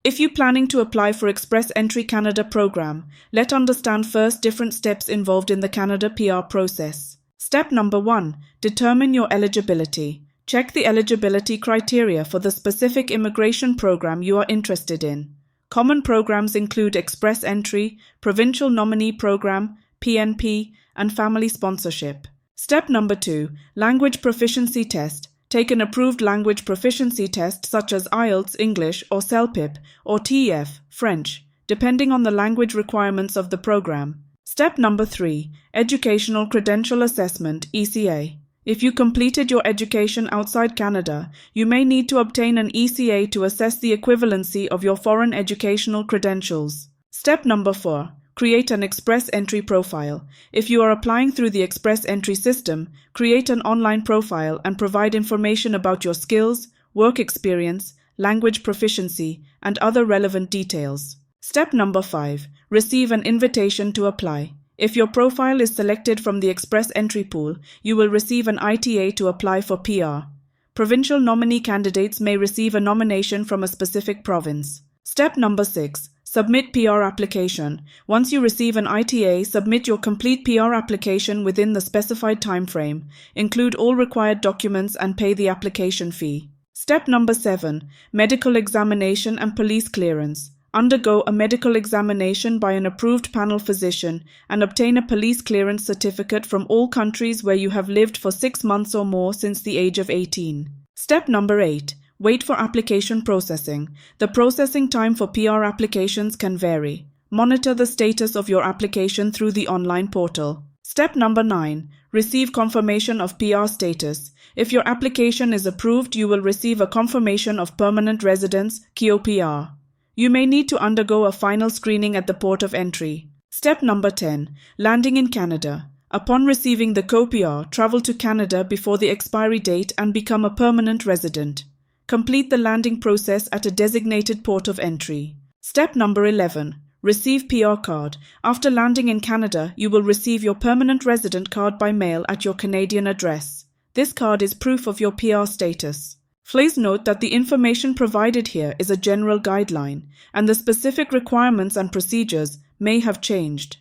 If you're planning to apply for Express Entry Canada program, let's understand first different steps involved in the Canada PR process. Step number 1. Determine your eligibility. Check the eligibility criteria for the specific immigration program you are interested in. Common programs include Express Entry, Provincial Nominee Program, PNP, and Family Sponsorship. Step number 2. Language Proficiency Test. Take an approved language proficiency test such as IELTS English or CELPIP or TEF French, depending on the language requirements of the program. Step number 3. Educational Credential Assessment ECA. If you completed your education outside Canada, you may need to obtain an ECA to assess the equivalency of your foreign educational credentials. Step number 4. Create an Express Entry profile. If you are applying through the Express Entry system, create an online profile and provide information about your skills, work experience, language proficiency, and other relevant details. Step number 5. Receive an invitation to apply. If your profile is selected from the Express Entry pool, you will receive an ITA to apply for PR. Provincial nominee candidates may receive a nomination from a specific province. Step number 6. Submit PR application. Once you receive an ITA, submit your complete PR application within the specified time frame. Include all required documents and pay the application fee. Step number 7. Medical examination and police clearance. Undergo a medical examination by an approved panel physician and obtain a police clearance certificate from all countries where you have lived for 6 months or more since the age of 18. Step number 8. Wait for application processing. The processing time for PR applications can vary. Monitor the status of your application through the online portal. Step number 9. Receive confirmation of PR status. If your application is approved, you will receive a confirmation of permanent residence, QPR. You may need to undergo a final screening at the port of entry. Step number 10. Landing in Canada. Upon receiving the QPR, travel to Canada before the expiry date and become a permanent resident. Complete the landing process at a designated port of entry. Step number 11. Receive PR card. After landing in Canada, you will receive your permanent resident card by mail at your Canadian address. This card is proof of your PR status. Please note that the information provided here is a general guideline, and the specific requirements and procedures may have changed.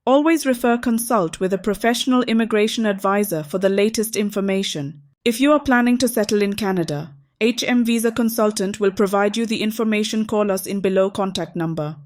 Always consult with a professional immigration advisor for the latest information. If you are planning to settle in Canada, HM Visa Consultant will provide you the information. Call us in below contact number.